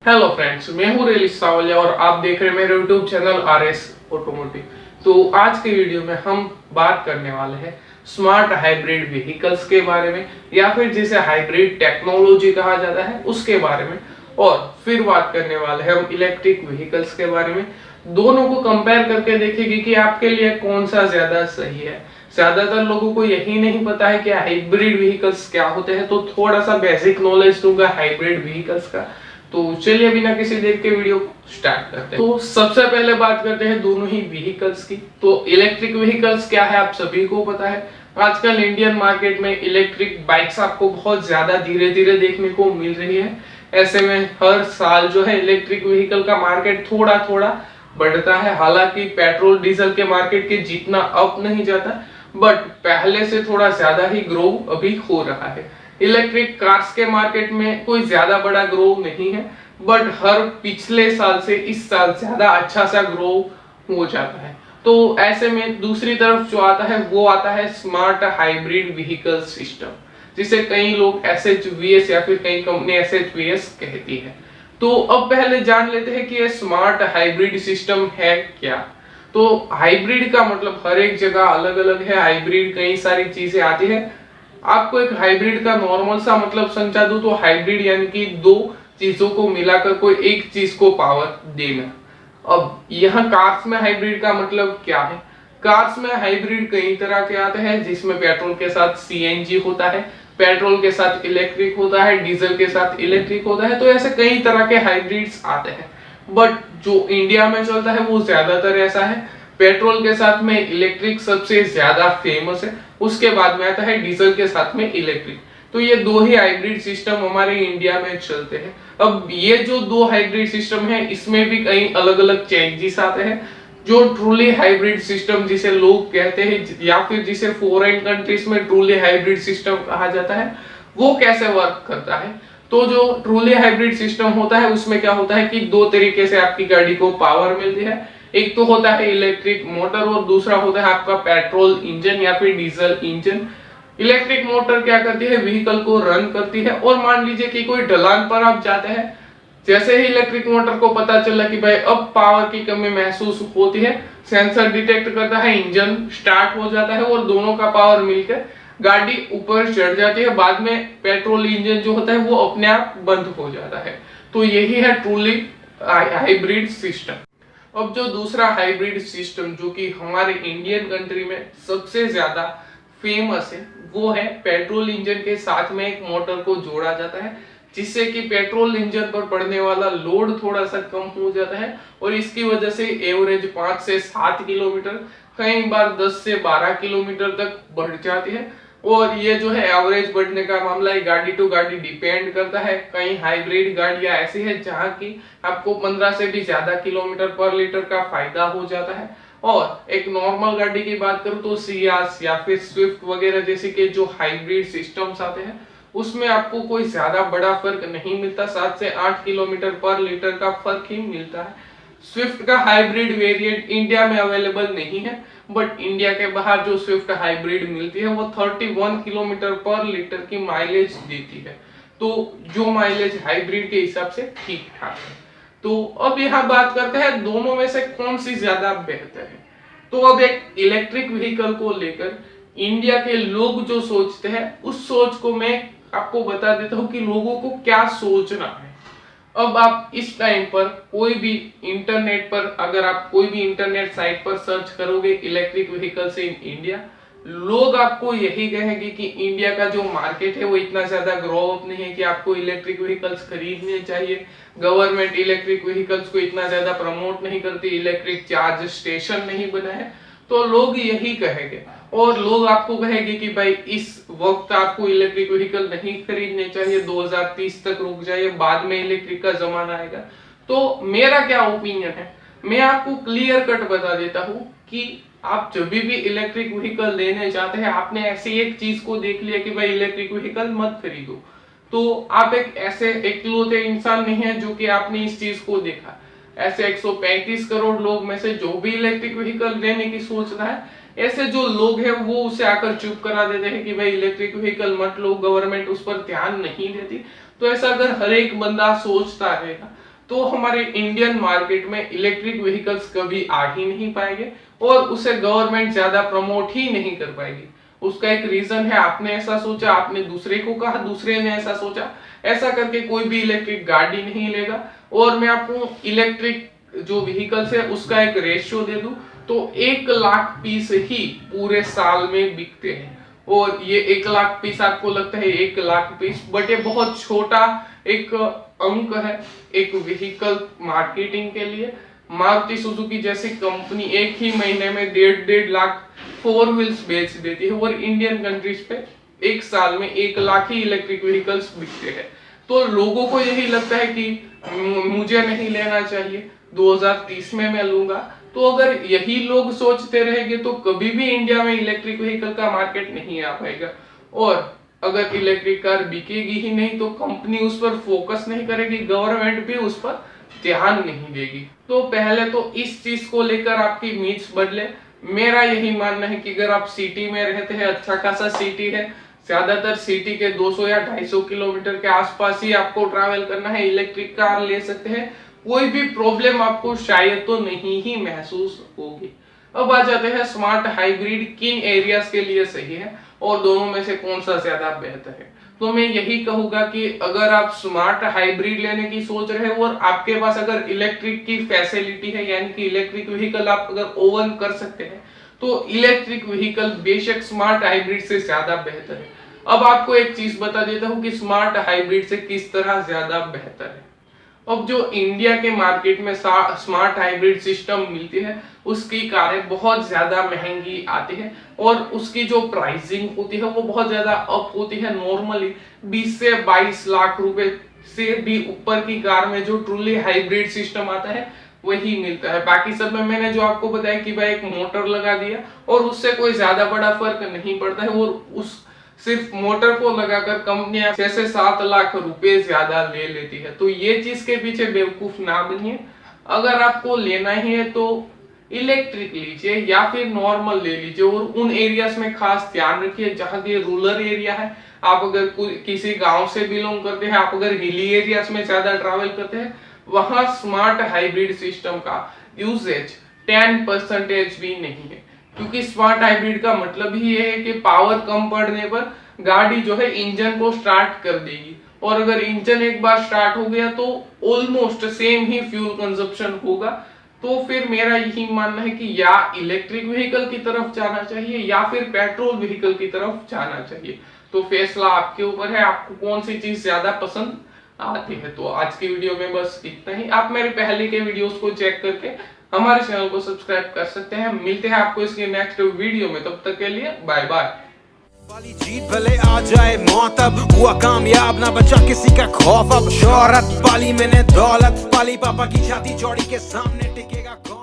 Hello friends, मैं हूं Ryle's Savaliya और आप देख रहे हैं मेरे यूट्यूब चैनल आरएस ऑटोमोटिव। तो आज के वीडियो में हम बात करने वाले हैं स्मार्ट हाइब्रिड व्हीकल्स के बारे में, या फिर जिसे हाइब्रिड टेक्नोलॉजी कहा जाता है उसके बारे में। और फिर बात करने वाले हैं हम इलेक्ट्रिक व्हीकल्स के बारे में। दोनों को कंपेयर करके देखेंगे कि आपके लिए कौन सा ज्यादा सही है। ज्यादातर लोगों को यही नहीं पता है कि हाइब्रिड व्हीकल्स क्या होते हैं, तो थोड़ा सा बेसिक नॉलेज दूंगा हाइब्रिड व्हीकल्स का। तो चलिए बिना किसी देर के वीडियो स्टार्ट करते हैं। तो सबसे पहले बात करते हैं दोनों ही व्हीकल्स की। तो इलेक्ट्रिक व्हीकल्स क्या है आप सभी को पता है। आजकल इंडियन मार्केट में इलेक्ट्रिक बाइक्स आपको बहुत ज्यादा धीरे धीरे देखने को मिल रही है। ऐसे में हर साल जो है इलेक्ट्रिक व्हीकल का मार्केट थोड़ा थोड़ा बढ़ता है। हालांकि पेट्रोल डीजल के मार्केट के जितना अप नहीं जाता, बट पहले से थोड़ा ज्यादा ही ग्रो अभी हो रहा है। इलेक्ट्रिक कार्स के मार्केट में कोई ज्यादा बड़ा ग्रो नहीं है, बट हर पिछले साल से इस साल ज्यादा अच्छा सा ग्रो हो जाता है। तो ऐसे में दूसरी तरफ जो आता है वो आता है स्मार्ट हाइब्रिड व्हीकल सिस्टम, जिसे कई लोग SHVS या फिर कई कंपनी SHVS कहती है। तो अब पहले जान लेते हैं कि ये स्मार्ट हाइब्रिड सिस्टम है क्या। तो हाइब्रिड का मतलब हर एक जगह अलग अलग है। हाइब्रिड कई सारी चीजें आती है। आपको एक हाइब्रिड का नॉर्मल सा मतलब समझा दूं तो हाइब्रिड यानी कि दो चीजों को मिलाकर कोई एक चीज को पावर देना। अब यहाँ कार्स में हाइब्रिड का मतलब क्या है। कार्स में हाइब्रिड कई तरह के आते हैं, जिसमें पेट्रोल के साथ CNG होता है, पेट्रोल के साथ इलेक्ट्रिक होता है, डीजल के साथ इलेक्ट्रिक होता है। तो ऐसे कई तरह के हाइब्रिड्स आते हैं, बट जो इंडिया में चलता है वो ज्यादातर ऐसा है। पेट्रोल के साथ में इलेक्ट्रिक सबसे ज्यादा फेमस है, उसके बाद में आता है डीजल के साथ में इलेक्ट्रिक। तो ये दो ही हाइब्रिड सिस्टम हमारे इंडिया में चलते हैं। अब ये जो दो हाइब्रिड सिस्टम है इसमें भी कई अलग अलग चेंजेस आते हैं। जो ट्रूली हाइब्रिड सिस्टम जिसे लोग कहते हैं, या फिर जिसे फॉरेन कंट्रीज में ट्रूली हाइब्रिड सिस्टम कहा जाता है, वो कैसे वर्क करता है। तो जो ट्रूली हाइब्रिड सिस्टम होता है उसमें क्या होता है कि दो तरीके से आपकी गाड़ी को पावर मिलती है। एक तो होता है इलेक्ट्रिक मोटर और दूसरा होता है आपका पेट्रोल इंजन या फिर डीजल इंजन। इलेक्ट्रिक मोटर क्या करती है, व्हीकल को रन करती है। और मान लीजिए कि कोई ढलान पर आप जाते हैं, जैसे ही इलेक्ट्रिक मोटर को पता चला कि भाई अब पावर की कमी महसूस होती है, सेंसर डिटेक्ट करता है, इंजन स्टार्ट हो जाता है और दोनों का पावर मिलकर गाड़ी ऊपर चढ़ जाती है। बाद में पेट्रोल इंजन जो होता है वो अपने आप बंद हो जाता है। तो यही है ट्रूली हाइब्रिड सिस्टम। अब जो दूसरा हाइब्रिड सिस्टम जो कि हमारे इंडियन कंट्री में सबसे ज्यादा फेमस है, वो है पेट्रोल इंजन के साथ में एक मोटर को जोड़ा जाता है, जिससे कि पेट्रोल इंजन पर पड़ने वाला लोड थोड़ा सा कम हो जाता है। और इसकी वजह से एवरेज 5 से 7 किलोमीटर, कई बार 10 से 12 किलोमीटर तक बढ़ जाती है। और ये जो है एवरेज बढ़ने का मामला है, गाड़ी टू गाड़ी डिपेंड करता है। कई हाइब्रिड गाड़ियां ऐसी है जहां की आपको 15 से भी ज्यादा किलोमीटर पर लीटर का फायदा हो जाता है। और एक नॉर्मल गाड़ी की बात करूं तो सियास या फिर स्विफ्ट वगैरह जैसे कि जो हाइब्रिड सिस्टम्स आते हैं उसमें आपको कोई ज्यादा बड़ा फर्क नहीं मिलता। 7 से 8 किलोमीटर पर लीटर का फर्क ही मिलता है। स्विफ्ट का हाइब्रिड वेरिएंट इंडिया में अवेलेबल नहीं है, बट इंडिया के बाहर जो स्विफ्ट हाइब्रिड मिलती है वो 31 किलोमीटर पर लीटर की माइलेज देती है। तो जो माइलेज हाइब्रिड के हिसाब से ठीक ठाक है। तो अब यहाँ बात करते हैं दोनों में से कौन सी ज्यादा बेहतर है। तो अब एक इलेक्ट्रिक व्हीकल को लेकर इंडिया के लोग जो सोचते हैं उस सोच को मैं आपको बता देता हूँ कि लोगों को क्या सोचना है। अब आप इस टाइम पर कोई भी इंटरनेट पर, अगर आप कोई भी इंटरनेट साइट पर सर्च करोगे इलेक्ट्रिक व्हीकल्स इन इंडिया, लोग आपको यही कहेंगे कि इंडिया का जो मार्केट है वो इतना ज्यादा ग्रो अप नहीं है कि आपको इलेक्ट्रिक व्हीकल्स खरीदने चाहिए। गवर्नमेंट इलेक्ट्रिक व्हीकल्स को इतना ज्यादा प्रमोट नहीं करती, इलेक्ट्रिक चार्ज स्टेशन नहीं बना है। तो लोग यही कहेंगे और लोग आपको कहेंगे कि भाई इस वक्त आपको इलेक्ट्रिक व्हीकल नहीं खरीदने चाहिए, 2030 तक रुक जाइए, बाद में इलेक्ट्रिक का जमाना आएगा। तो मेरा क्या ओपिनियन है, मैं आपको क्लियर कट बता देता हूँ कि आप जब भी इलेक्ट्रिक व्हीकल लेने जाते हैं आपने ऐसी एक चीज को देख लिया कि भाई इलेक्ट्रिक व्हीकल मत खरीदो, तो आप एक ऐसे इकलौते इंसान नहीं है जो कि आपने इस चीज को देखा। ऐसे 135 करोड़ लोग में से जो भी इलेक्ट्रिक व्हीकल लेने की सोच रहा है, ऐसे जो लोग हैं वो उसे आकर चुप करा देते हैं कि भाई इलेक्ट्रिक व्हीकल मत लो, गवर्नमेंट उस पर ध्यान नहीं देती। तो ऐसा अगर हर एक बंदा सोचता रहेगा तो हमारे इंडियन मार्केट में इलेक्ट्रिक व्हीकल्स कभी आ ही नहीं पाएंगे और उसे गवर्नमेंट ज्यादा प्रमोट ही नहीं कर पाएगी। उसका एक रीजन है, आपने ऐसा सोचा, आपने दूसरे को कहा, दूसरे ने ऐसा सोचा, ऐसा करके कोई भी इलेक्ट्रिक गाड़ी नहीं लेगा। और मैं आपको इलेक्ट्रिक जो व्हीकल्स है उसका एक रेशियो दे दूं तो 1 लाख पीस ही पूरे साल में बिकते हैं। और ये 1 लाख पीस आपको लगता है 1 लाख पीस, बट ये बहुत छोटा एक अंक है एक व्हीकल मार्केटिंग के लिए। मारुति सुजुकी जैसी कंपनी एक ही महीने में 1.5 लाख 4 व्हील्स बेच देती है और इंडियन कंट्रीज पे एक साल में 1 लाख ही इलेक्ट्रिक व्हीकल्स बिकते हैं। तो लोगों को यही लगता है कि मुझे नहीं लेना चाहिए, 2030 में मैं लूंगा। तो अगर यही लोग सोचते रहेंगे तो कभी भी इंडिया में इलेक्ट्रिक व्हीकल का मार्केट नहीं आ पाएगा। और अगर इलेक्ट्रिक कार बिकेगी ही नहीं तो कंपनी उस पर फोकस नहीं करेगी, गवर्नमेंट भी उस पर ध्यान नहीं देगी। तो पहले तो इस चीज को लेकर आपकी नीड्स बदले। मेरा यही मानना है कि अगर आप सिटी में रहते हैं, अच्छा खासा सिटी है, ज्यादातर सिटी के 200 या 250 किलोमीटर के आसपास ही आपको ट्रैवल करना है, इलेक्ट्रिक कार ले सकते हैं, कोई भी प्रॉब्लम आपको शायद तो नहीं ही महसूस होगी। अब आ जाते हैं स्मार्ट हाइब्रिड किन एरियाज के लिए सही है और दोनों में से कौन सा ज्यादा बेहतर है। तो मैं यही कहूंगा कि अगर आप स्मार्ट हाइब्रिड लेने की सोच रहे हो और आपके पास अगर इलेक्ट्रिक की फैसिलिटी है, यानी कि इलेक्ट्रिक व्हीकल आप अगर ओवन कर सकते हैं, तो इलेक्ट्रिक व्हीकल बेशक स्मार्ट हाइब्रिड से ज्यादा बेहतर है। अब आपको एक चीज बता देता हूं कि स्मार्ट हाइब्रिड से किस तरह ज्यादा बेहतर है। अब जो इंडिया के मार्केट में स्मार्ट हाइब्रिड सिस्टम मिलती है उसकी कारें बहुत ज्यादा महंगी आती है और उसकी जो प्राइसिंग होती है वो बहुत ज्यादा अप होती है। नॉर्मली 20 से 22 लाख रुपए से भी ऊपर की कार में जो ट्रूली हाइब्रिड सिस्टम आता है वही मिलता है। बाकी सब में मैंने जो आपको बताया कि भाई एक मोटर लगा दिया और उससे कोई ज्यादा बड़ा फर्क नहीं पड़ता है और उस सिर्फ मोटर को लगाकर कंपनियां 6 से 7 लाख रुपए ज्यादा ले लेती है। तो ये चीज के पीछे बेवकूफ ना बनिए। अगर आपको लेना ही है तो इलेक्ट्रिक लीजिए या फिर नॉर्मल ले लीजिए और उन एरियाज में खास ध्यान रखिए जहां ये रूरल एरिया है। आप अगर किसी गांव से बिलोंग करते हैं, आप अगर हिली एरियाज में ज्यादा ट्रैवल करते हैं, वहां स्मार्ट हाइब्रिड सिस्टम का यूजेज 10% भी नहीं है, क्योंकि स्मार्ट हाइब्रिड का मतलब ही ये है कि पावर कम पड़ने पर गाड़ी जो है इंजन को स्टार्ट कर देगी और अगर इंजन एक बार स्टार्ट हो गया तो ऑलमोस्ट सेम ही फ्यूल कंजप्शन होगा। तो फिर मेरा यही मानना है कि या इलेक्ट्रिक व्हीकल की तरफ जाना चाहिए या फिर पेट्रोल व्हीकल की तरफ जाना चाहिए। तो फैसला आपके ऊपर है, आपको कौन सी चीज ज्यादा पसंद आती है। तो आज की वीडियो में बस इतना ही। आप मेरे पहले के वीडियोस को चेक करके हमारे चैनल को सब्सक्राइब कर सकते हैं। मिलते हैं आपको इसके नेक्स्ट वीडियो में, तब तक के लिए बाय बाय। वाली जीत भले आ जाए मौत, अब हुआ कामयाब ना बचा किसी का खौफ। अब शोहरत पाली मैंने दौलत पाली, पापा की छाती चौड़ी के सामने टिकेगा कौन।